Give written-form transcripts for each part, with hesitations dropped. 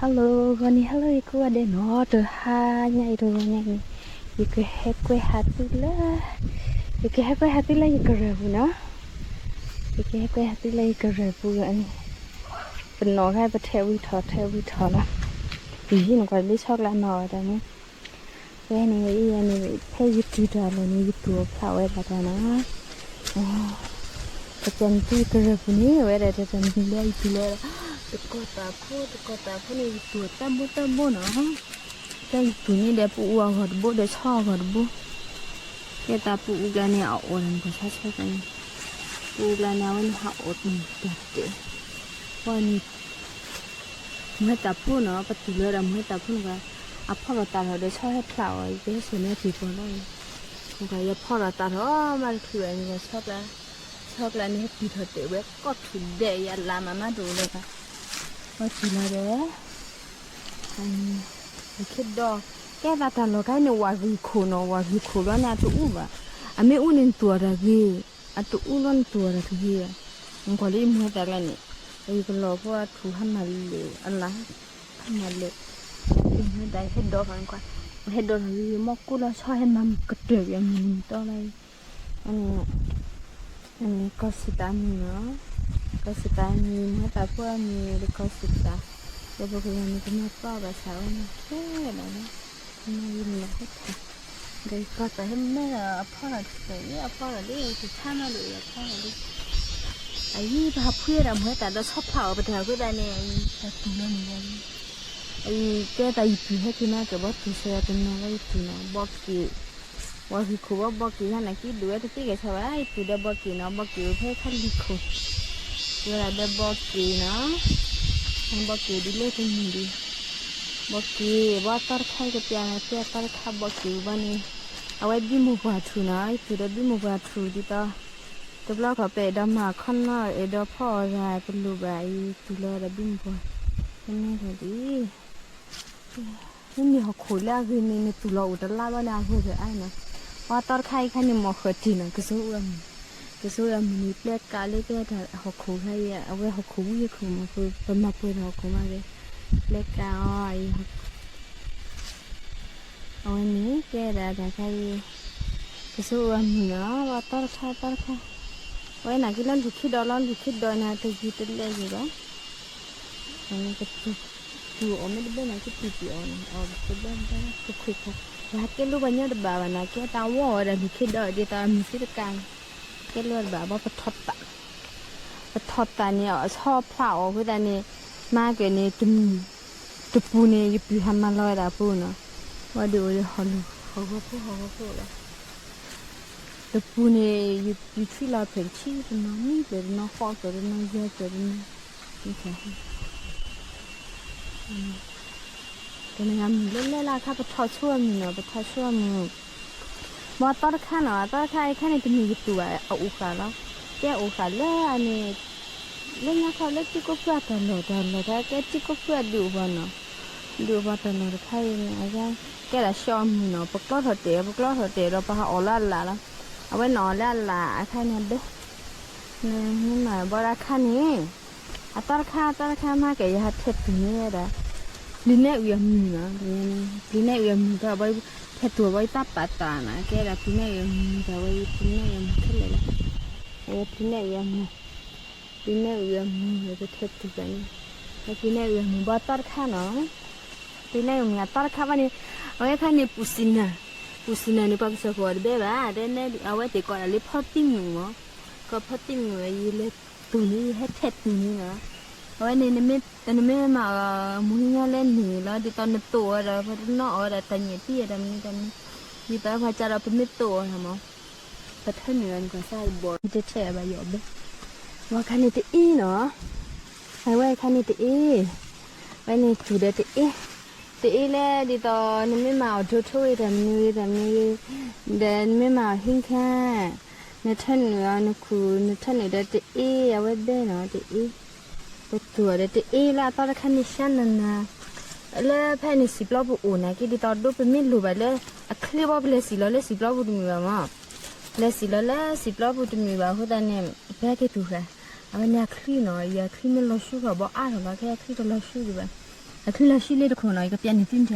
ฮัลโหลวันนี้ฮัลโหลอีกว่าเดนอเดอฮาไงตัวไงอีกเฮกวยฮัตติละอีกเฮกวยฮัตติละอีกเรื่องเนาะอีกเฮกวยฮัตติละอีกเรื่องอันนี้เป็นน้องให้ประเทศวิทอละปีนี้หนูก็ได้ชอบละน้อยแต่เนี่ยเว้ยนี่อันนี้เพ่ยุติดาเลยนี่ยุติตัวพลาเวลาแต่นะประจันที่กระปุนี้เว้ยแต่ประจันที่เลยที่เลยตะกตาพูนี่ตัวตั้มบุเนาะแต่ตัวนี้เดี๋ยวปูวัวหดบุเดี๋ยวช่อหดบุแกตาปูกันเนี่ยเอาอ่อนก็ใช่กันปูกันเนี่ยวันหาอดนี่เด็ดวันเมื่อตาพูเนาะประตูเลยเราเมื่อตาพูกันอ่ะพ่อเราตาเราเดี๋ยวช่อให้เปล่าไอ้เจ้าส่วนนี้ตีตัวได้ก็อย่าพ่อเราตาเรามาคืออันนี้ชอบแล้วนี่ตีเถอะเดี๋ยวก็ถุนเดียร์ลามาดูเลยค่ะว่าจีน่าเด้อคิดดอกแกว่าตาเราใครเนี่ยว่าวิโคเนาะว่าวิโคแล้วเนี่ยตัวอู้บ่อ่ะไม่อู้นี่ตัวระกีอ่ะตัวอู้ล้นตัวระกีมันก็เลยมือแต่ละนี่ไอ้ก็รอเพราะว่าถูหันมาเลยอะไรหันมาเลยไม่ได้เห็ดดอกกันกว่าเห็ดดอกนี่มอกกูเราชอบเห็นมันกระเดือกอย่างนี้ตัวอะไรอันนี้ก็สิตามีเนาะก็สิตามีเมื่อตาพวกมีก็สิตาเดี๋ยวพวกนี้ก็มาป้าแบบสาวนี่แค่ไหนนะไม่ยินเลยให้ทำเดี๋ยวก็จะให้แม่พ่อเราเสียพ่อเราดิคือท่านเราเลยพ่อเราดิไอ้ยี่พาเพื่อนเราเมื่อแต่เราชอบเผาไปเถอะเพื่อนเนี่ยแต่ตัวเราเนี่ยไอ้แกแต่อีพีให้ที่แม่เกิดว่าตัวเสียเป็นน้องไอ้ตัวน้องบอกกี่ว่าคือเขาว่าบอกกี่นั่นนะกี่ดูไอ้ที่แกชอบไอ้ตัวเด็กบอกกี่น้องบอกกี่เพื่อขั้นดีเขาเวลาเด็กบอกกี่เนาะอันบอกกี่ดีเลยเป็นดีบอกกี่ว่าตัดข้าวกับยาเสียตัดข้าวบอกกี่วันนี้เอาไว้บิมูบาทูนะไอ้ตัวเด็กบิมูบาทูดีต่อตัวเราก็ไปดำมาขั้นน้อยไอ้ดอกพ่ออะไรเป็นลูกใบตัวเราเด็กบิมูบาเป็นไงกันดีนี่เขาขุดแล้วคือในตัวเราอุตส่าห์ว่าเนี่ยเขาจะไอ้นะว่าตัดข้าวแค่นี้หมอเขาจีน่ะก็สู้มีเปลือกกาเลยก็ถ้าเขาขุดให้เอาไว้เขาขุดยี่ขุดมาคือเป็นมาเปิดเขาขุดมาเลยเปลือกกาอ้อยเอาอันนี้แกได้ใครก็สู้มีเนาะว่าตัดข้าวไว้หนักกินแล้วถูกคิดดอยนะตัวจีตัวเล็กอยู่แล้วอันนี้ก็ตัวอไม่ได้เป็นอะไรที่ตีอ่อนตัวเล็กได้ตัวคุยค่ะว่าแกรู้ว่าเนี่ยเด็กบ้านนะแกตาว่าอะไรถูกคิดดอยเดี๋ยวตามีสิทธิ์การแกรู้แบบว่าประทอดตาเนี่ยชอบเผาเพื่อตาเนี่ยมากเกินเนี่ยจุปูเนี่ยยุบทำมาลอยดาปูเนาะว่าดูเขาก็พูดเลยจุปูเนี่ยยุบที่เราเผยชี้เป็นน้องนี่เป็นน้องฟอกเป็นน้องเยอะเป็นนี่แค่ก็ในงานเล่นๆล่ะถ้าประทอดช่วงเนาะประทอดช่วงว่าตอนข้าเนาะตอนข้าแค่ในจะมีตัวเอาอุกาแล้วแกอุกาแล้วอันนี้เล่นนะคะเล่นจิ๊กก็เพื่อตลอดถ้าแกจิ๊กก็เพื่อดูบ้านเนาะดูบ้านตลอดใครเนี่ยแกละชอบเนาะปกติเราไปหาอลาละเอาไว้นอนละใครเนี่ยเด้นี่หมายว่าราคานี้ตอนข้ามาแกอยากเทปนี้เลยลินเนอร์ยังมีนะลินเนอร์ยังมีก็ไว้แค่ตัวไว้ตับปะตานะแกละลินเนอร์ยังมีก็ไว้ลินเนอร์ยังมีแค่เลยละลินเนอร์ยังมีเลยก็เทปตัวนี้ลินเนอร์ยังมีบ้าตัดข้าเนาะลินเนอร์ยังมีตัดข้าวันนี้เอาไว้ข้านี่ปุสินะนี่ปักสะพอดเบ้บ้าเด่นเนี่ยเอาไว้ติดก่อนเลยพอติ้งหนูก็พอติ้งหนูยี่เล็กตัวนี้ให้เทปตัวนี้นะเอาไว้ในไม่มามุ้งเงี้ยเล่นหนีแล้วดิตอนในตัวเราพอดีนออะไรแต่เนี่ยที่อะไรนี่กันดิตอนพอจะเราเป็นไม่ตัวทำมั้งแต่ถ้าเหนือก็ใส่บดจะแฉใบหยอบเลยว่าคันนี้ตัวอีเนาะไอ้ไว้คันนี้ตัวอีไว้ในจุดเดียวตัวอีแล้วดิตอนไม่มาช่วยทำนี้เดินไม่มาหิ้งแค่ในท่านเหนือในคูในท่านเหนือเดี๋ยวตัวอีเอาไว้เบ้เนาะตัวอีตัวเด็กละตอนแรกนี่ฉันนั่นนะแล้วแพนี่สิบล้อบุนะกี่ดีตอนดูเป็นไม่รู้ไปเลยคลิปว่าเป็นสิบล้อบุมีบ้างมั้งเลยสิบล้อบุมีบ้างเพราะตอนนี้แพ้ที่ถูกค่ะเอาเนี่ยคลิปเนาะอย่าคลิปไม่ล้อชูกับบอกอ่านหรอกแค่คลิปล้อชูดีบ้าง คือเราชื่อเล่นคนน้อยก็เปลี่ยนทิ้งใจ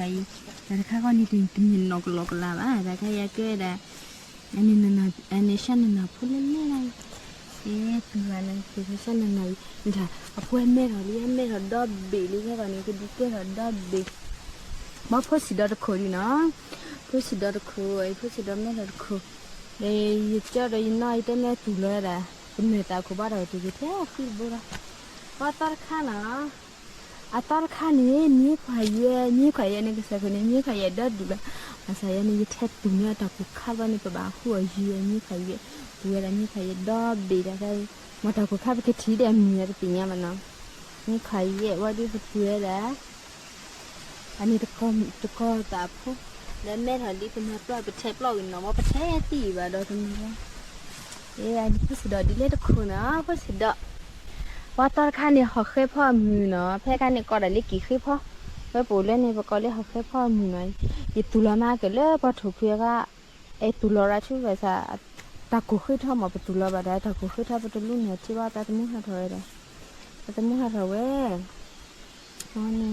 แต่ถ้าก็นี่ถึงถึงนกลกลาบ้าแต่ถ้าอยากเกิดอันนี้นั่นอันนี้ฉันนั่นพูดเล่นอะไรตัวนั้นคือฉันนั่นนี่ค่ะพูดแม่เราเลี้ยงแม่เราดอบบีเลี้ยงวันนี้คือดิเกเราดอบบีมาพูดสิดอดคุยเนาะพูดสิดอดคุยพูดสิดอดแม่เราคุยเลยเจ้าเราน้อยแต่แม่ตัวเลยละเป็นเมตตาคุบ้าเราตัวเท่าคือบุระว่าตอนข้านะอาตอนข้านี่มีใครเยอะมีใครเยอะนี่ก็สักคนนี้มีใครเยอะดอดดูละอาศัยนี่ยึดแท้ตัวเนี่ยตาคุข้าวันนี้ก็บ้าหัวเยอะมีใครเยอะตัวละมีใครเยอะดอบบีได้ mà tao có khá cái trí để mình nhớ tình nhà mà nó như khai vậy qua đi vật quê đã anh ấy tao con tao phúc để mẹ thằng đi cùng hợp lại bật chép lòi nó mà bật chép tỉ và đó thằng nó ê anh cứ sự đó đi lấy được khổ nó cứ sự đóว่าตอนข้าเนี่ยเขาเคยพ่อมือเนาะแพ่ข้าเนี่ยก็ได้เล็กกี่เคยพ่อไว้ปู่เล่นในประกอบเล่เขาเคยพ่อมือหน่อยยีตุลามาเกิดเลยพอถูกเพื่อก็ไอตุลาราชูไว้ซะตากูเคยทำมาประตูละบาดได้ตากูเคยทำประตูลูกเนี่ยที่ว่าตาตมุหาถอยเลยตาตมุหาถอยเว้ยอ๋อนี่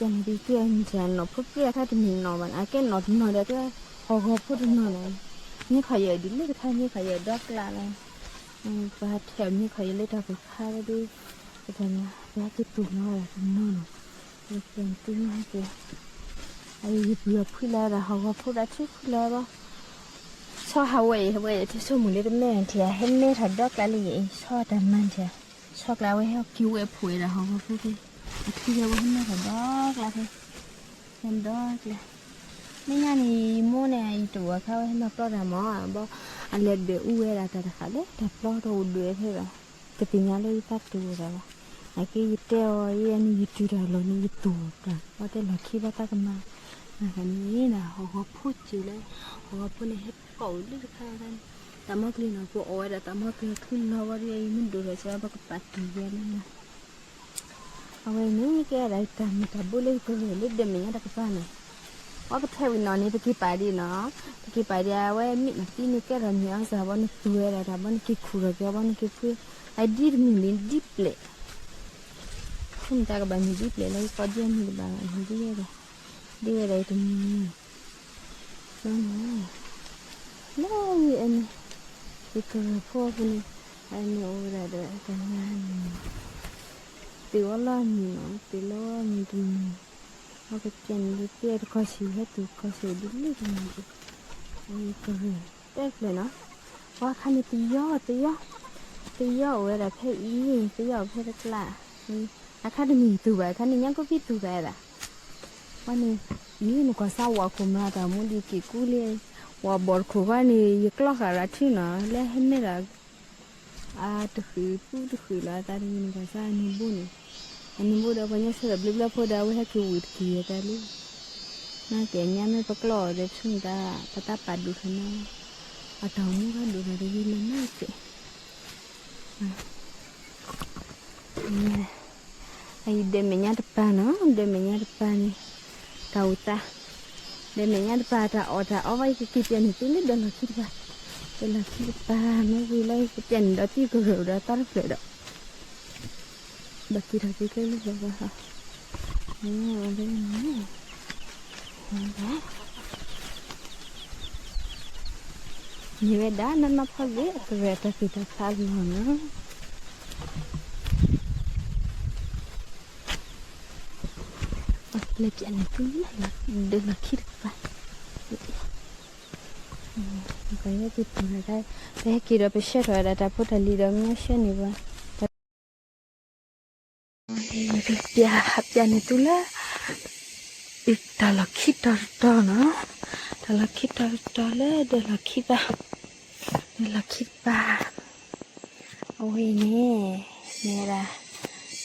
ยังดีเกี่ยงจันเนาะพวกเกี่ยถ้าจะมีเนาะมันอาแก่เนาะหน่อยเดียวก็พอพูดหน่อยเลยนี่ขยันดิเลยก็ท่านี่ขยันดอกละเลยบาดแถวนี่ขยันเลยตากูฆ่าได้ด้วยแต่เนี่ยแล้วที่ตุ่มน้อยละตุ่มน้อยเนาะเป็นติ้งให้กูไอ้ยิบเลือบพูดแล้วแต่เขาก็พูดได้ชื่อพูดแล้วว่าชอบฮาวายที่ชอบมือเล็กแม่เทียเห็นแม่ถัดดอกแล้วเลยชอบแต่มันเทียชอบแล้วไว้ให้คิวผุยแล้วเขาก็พูดที่ที่เดียวว่าให้แม่ถัดดอกแล้วที่เห็นดอกเลยไม่งั้นนี่โม่เนี่ยตัวเขาให้มาปลอดหมอบอกอันเล็กเดือดอุ้ยแล้วแต่ขาเล็กแต่ปลอดตัวเดือดใช่ไหมแต่ปีนี้เลยตัดตัวแล้วไอ้ที่ยึดเดียวยันยึดจุดอะไรนี่ยึดตัวกันว่าแต่เราคิดว่าตากันมาอันนี้นะเขาพูดจริงเลยเขาพูดในเหตุเก่าเรื่องข้าวกันแต่เมื่อกี้นะพวกโอ้ยแต่เมื่อกี้ขึ้นเราว่าเรื่องมันดูเลยใช่ไหมบักปัดตัวเย็นนะเอาไว้นี่แกอะไรกันแต่บุเล่ก็เลยเล็กเดิมอย่างนี้ตะกี้ป้าเนี่ยว่าไปเที่ยววินนอนนี่ตะกี้ไปดีเนาะตะกี้ไปดีเอาไว้มิดมาที่นี่แกเราเนี่ยสาวนี่ตัวอะไรแต่บ้านกี่คู่เลยแกบ้านกี่คู่ไอ้ดิบมีดิบเลยคุณตากับบ้านมีดิบเลยแล้วก็เดียนมีบ้านมีดิบเลยดีอะไรตรงนี้น้อยอันที่ตัวพ่อคนนี้อันนี้โอ้ยได้แต่งานตีว่าล้อมีเนาะตีล้อมีตรงนี้เขาไปเจนดูเตี้ยก็สีให้ตัวก็สีดูนี่ตรงนี้ไอ้ตัวเด็กเลยเนาะว่าคันนี้ตีย่อเวลาเพ่อีตีย่อเพ่ตะกล้าอาคันนี้ตัวแบบคันนี้ยังก็พี่ตัวแบบวันนี้นี่หนูก็เศร้าว่าคุณมาแต่มุ่งดีกี่กู้เลยว่าบอดคุณว่านี่ยึกล้อขาดที่เนาะแล้วเห็นไหมล่ะตุคือพูดตุคือแล้วตอนนี้หนูก็เศร้านี่บุญอันนี้บุญเราไปเนี่ยเสือบลิบแล้วพอดาวให้คือวิดกี้แต่ลูกน่าเก๋เนี่ยไม่ประกอบเด็กชุ่มตาตาปัดดูขนาดอาตอมก็ดูอะไรดีเลยน่าเก๋ไอ้เดมเนี่ยตะปาเนาะเดมเนี่ยตะปานี่kau ta, demenya pada oda awai kikian itu ni dah laki pa, ni wilai kikian dah tiga dah tarik dah, baki dah tiga ni dah ha, ada ni, ada, ni beda nama pagi, kereta kita salah mana. Lagi anak tu lah, dah laki apa? Kayaknya gitu ada. Saya kira besar ada tapi tadi dalamnya siapa ba? Dia hapian itulah. Dah laki dah na, dah laki dah le, dah laki ba, dah laki ba. Oh ini, ni lah.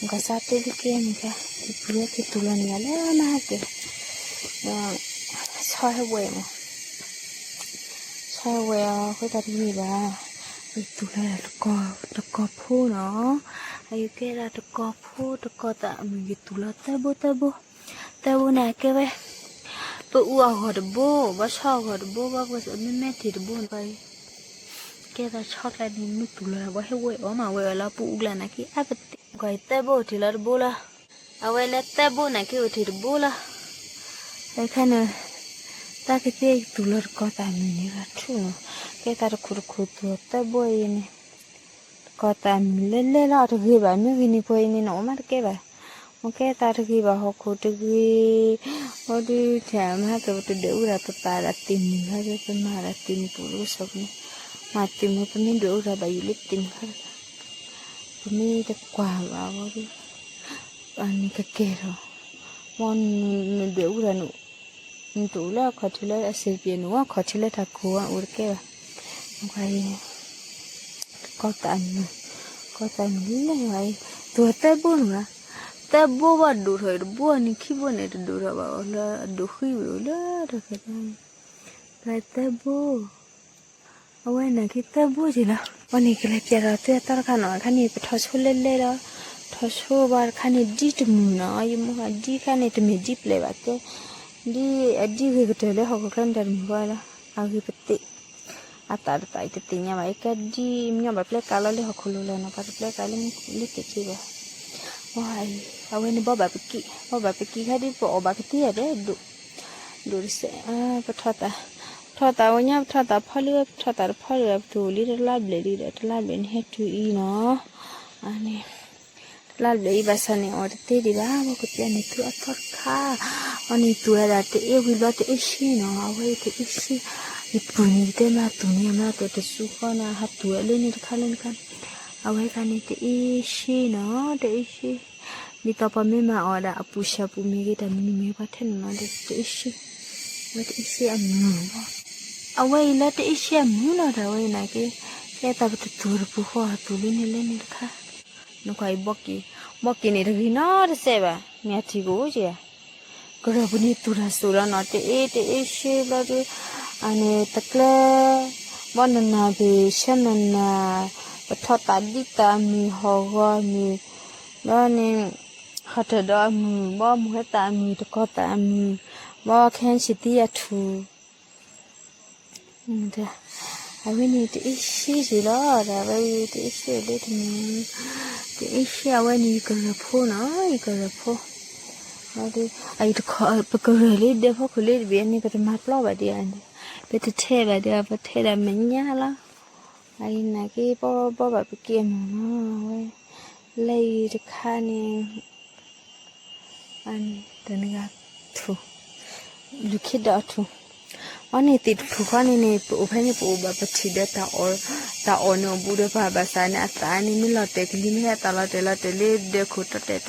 Enggak satu dikit ni kah? Dia titulan ni lah mah ke. Saya aku tadi ni bah. Itulah teko pun no. Ayo kira teko tak begitulah tabu nak ke weh. Uang ada bo, basah ada bo, bagus meti ada bo pai. Kira cakap ni itulah weh weh, oma weh lah pu ulan nak apa? Kau itu bo tilar bola. vậy là ta bố này kêu thì bố là cái khăn này ta cái gì tụi lợn có tài mình là chú cái ta được khử tụi ta bố này có tài mình lên là được gì vậy mấy cái này bố này nó mà cái vậy một cái ta được gì vào học khử được gì họ đi chạm ha tụi đều ra tụi ta đã tìm ha tụi mà đã tìm tụi lúc sau này mà tìm một mình đều ra bảy lít tìm ha tụi mình đã qua vào đi anh cái kia rồi món đều ra nụ tụi là khó chịu là sẽ bị nữa khó chịu là thật cố ở cái vậy có tạm lấy vậy tụi ta buồn mà ta bố vào đủ rồi bố anh khi bố này đủ rồi bảo là đủ khi bảo là được cái này là ta bố ở đây này khi ta bố gì là anh ấy cái này bây giờ tôi ta cái nào cái này phải tháo số lên đó tháo số vào cái này đi chừng nó nhưng mà đi cái này thì mình đi lấy vậy chứ đi cái này họ có cái này mình gọi là cái bịch ta tại nhà vậy cái đi nhà bạn lấy cá lấy họ khô lên nó bắt lấy cá lấy cái gì vậy wah awak ni bawa pergi hari bawa pergi ada dulu se thata awaknya thata phalu tu li la beli he tu I no ani la beli bahasa ni orang tu di bawah aku tiada ni tu ator kha ani tu ada te wi ba te isi no awak te isi ipu ni te ma tu te suka na hatu le ni kalen kan awak kan itu isi no te isi di topa memang ada apusha pumi kita mini paten no te isi amu awak ila te isi amu no da awak na ke kita betul buho tuli ni le ni kha no kai boki ni ri no de seba ni ati go je kora buni tura sura no te isi la de ane takla banana be shanana thota dita mi hoga mi đó nên họ từ đó mi bao mua ta mi được có ta mi bao khen chỉ tia thu thế à bên này thì xí gì đó là bây thì xí đấy thì xí à bên này cái là phô nó cái là phô nó đi ai được khó cái lấy để phô cái lấy biển này cái mặt lo vậy đi anh bây giờ thế vậy đi bây thế là mình nhá lo ai này cái bao vậy kia mà nó lấy được khá nè anh từ này thu lúc khi đó thu anh ấy tịt thu con này phụ phải như phụ bà chỉ để ta ở nó bù được bà sáng nay ta này mình lo tết cái mình ta lo tết lấy để khốt tết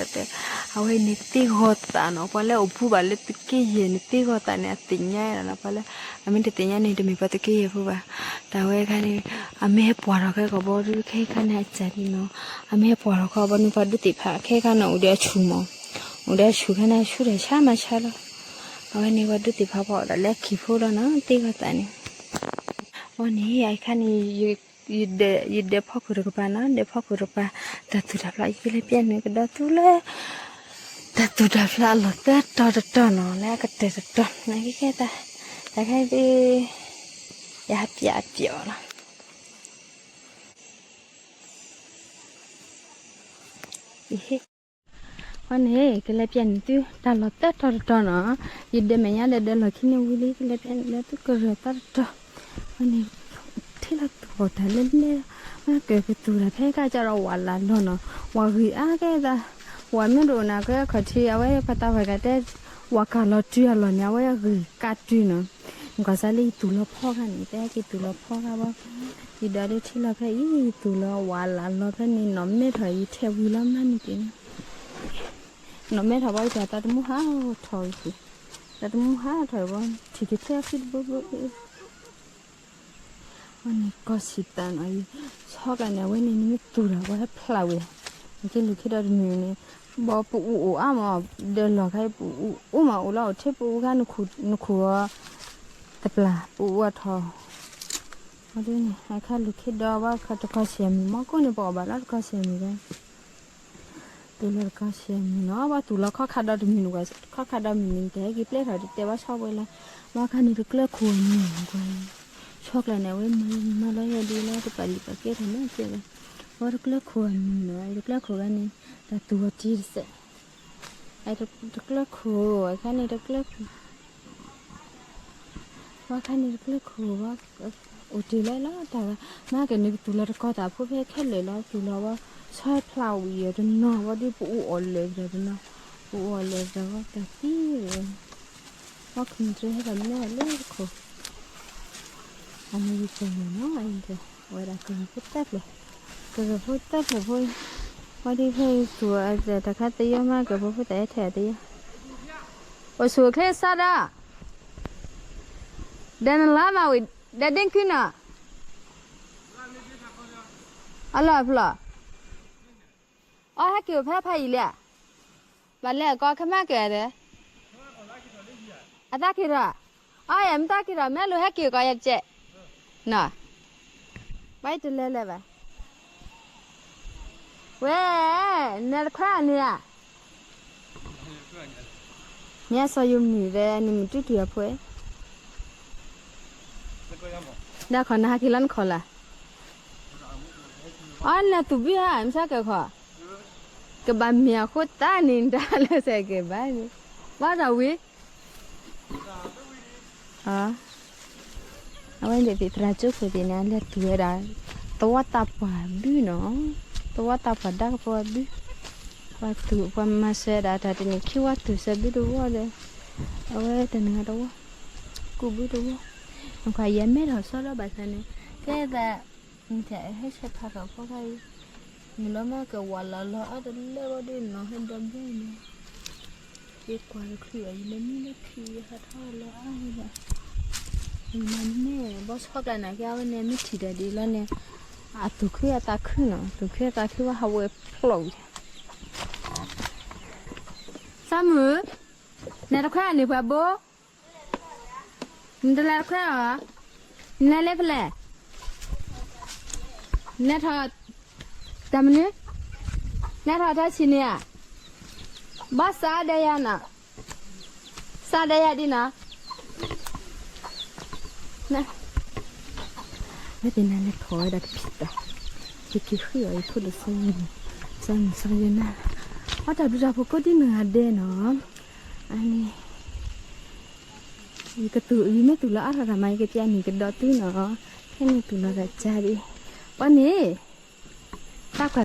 hầu hết những tí hot ta nó phải là phụ bà lấy cái gì những tí hot ta này tính nhá là nó phải là mình tính nhá này thì mình phải cái gì phụ bà ta vậy cái này mình hết bỏ cái bao nhiêu cái này chạy đi nó mình hết bỏ cái bao nhiêu phải được tiếp cái này udah cái này chú để xa mà xa lo ở này vào được tiếp họ đã lấy kịp phụ đó nó tí hot ta này ở này ai cái này để phá cửa được ba nó để phá cửa được ba ta tu đạp lại cái bên này cái đó tu le ta tu đạp lại là tết to nó là cái tết to này cái ta cái đi ya chịu là con này cái lấy bên tu ta là tết to nó để mẹ nhá để là khi nào vui cái lấy bên để tu cửa được to con này thế là tụi ta lên đây mà cái tụi ta thấy cái cho nó hoàn là nó hoàn gửi cái ra hoàn mấy đồ nào cái khó chi ở đây bắt đầu phải cái đấy hoàn cả lọ chưa lọ nhau ấy gửi cắt chưa nữa còn sao đi tụi nó phô cái này cái tụi nó phô cái bao thì đó đi thì là cái ý tụi nó hoàn là nó cái này nó mới thấy theo vui lắm anh chị nó mới thấy bao giờ ta muốn há thôi thì ta muốn há thôi bao thì cái theo cái bữa anh có sĩ ta nói sau cái này bên này nó tụt ra quá phèo vậy cái lúc khi đó mình này bỏ phụ mà để là cái phụ mà u là chế phụ cái nó khua tập là phụ thò ở đây này hai cái lúc khi đóว่าเขาจะcó xem mà có này bỏ bà nó có xem cái tụi nó có xem nóว่าtụi nó có khá đó mình nuôi có khá đó mình cái plate rồi đểว่าsau vậy làว่าcái này được là khua nhiều quá chọc lại nào em mà lấy đi lấy cái bali cái kia thì nó chơi rồi được là khôn nữa được là khôn này ta tua chi sẽ ไอ้ตะเกียบขู่ไอ้แค่นี้ตะเกียบว่าแค่นี้ตะเกียบขู่ว่าอุติเลยแล้วแต่มาเกิดนึกตัวละก็แต่พวกแค่เลยแล้วตัวละว่าใช่พลาวเยอะเนาะว่าที่ปูอ่อนเลยเนาะปูอ่อนเลยแต่ว่าแต่ที่ว่าคุณจะให้เราเนี่ยเลิกขู่อันนี้เป็นเนาะอันนี้เวลาคุณพูดแทบเลยก็พูดแทบเลยพูดว่าที่เคยตัวแต่ถ้าคัดตีมากก็พูดแต่แถวตีว่าสัวแค่ซาดาเดินลามาวิเดินขึ้นอ่ะอะไรพล่ะอ๋อให้เกี่ยวแพ้พายเลยบัดแล้วก็ขึ้นมาเกิดเลยอาตาคิดว่าอ๋อยังตาคิดว่าแม่รู้ให้เกี่ยวกับยับเจ๊น่ะไปตัวเล่เลยไปเว้ยเนี่ยข้าเนี่ยสอยมีเว้ยนี่มันจุดเดียวเพื่อได้ขอนะคิดลันขอละอ๋อเนี่ยตุบิฮะไม่ใช่ก็ขอก็บ้านเมียโคตรตานินตาเลยใส่ก็บ้านนี้ว่าจะวิอ๋อเอาไว้เดี๋ยวตราจุกไปดีนะเลือดตัวได้ตัวตาปวดบี้เนาะตัวตาปวดดักปวดบี้ว่าตัวว่ามาเสียดายแต่ทีนี้คิดว่าตัวเสียบี้ดูว่าเลยเอาไว้แต่เนื้อดูว่ากูบี้ดูว่ามันขยันไม่ถอดโซ่แล้วแบบนี้แค่แต่มันจะให้ใช้ผ้ากับพวกไอ้มีแล้วมาเกิดวันละละอะไรเลี้ยวดินเนาะให้ดำด้วยเนาะเด็กกว่าเคลียร์ยังไม่ได้เคลียร์หัดท่าละอะไรมันเนี่ยบอสเขากันนะแกว่าเนี่ยไม่ถีได้ดีแล้วเนี่ยตุกขึ้นตาขึ้นเนาะตุกขึ้นตาขึ้นว่าเขาเวพลอยสามือเนี่ยตะแคร่เนี่ยพ่อโบนี่ตะแคร่แคร่เหรอเนี่ยเล็บแหละเนี่ยทอดแต่มันเนี่ยทอดท่าชิเนี่ยบ้าซาเดียนะซาเดียดีนะนะไม่เป็นไรเลยขอได้พิษแต่ที่คิดคือไอ้พูดแล้วสั่งนะว่าแต่ดูจากพวกก็ที่เหนือเด่นเนาะอันนี้อีกตัวอีไม่ตัวละอะไรทำไมก็จะมีกระดอตื้อเนาะแค่นี้ตัวละจะดีวันนี้ตัก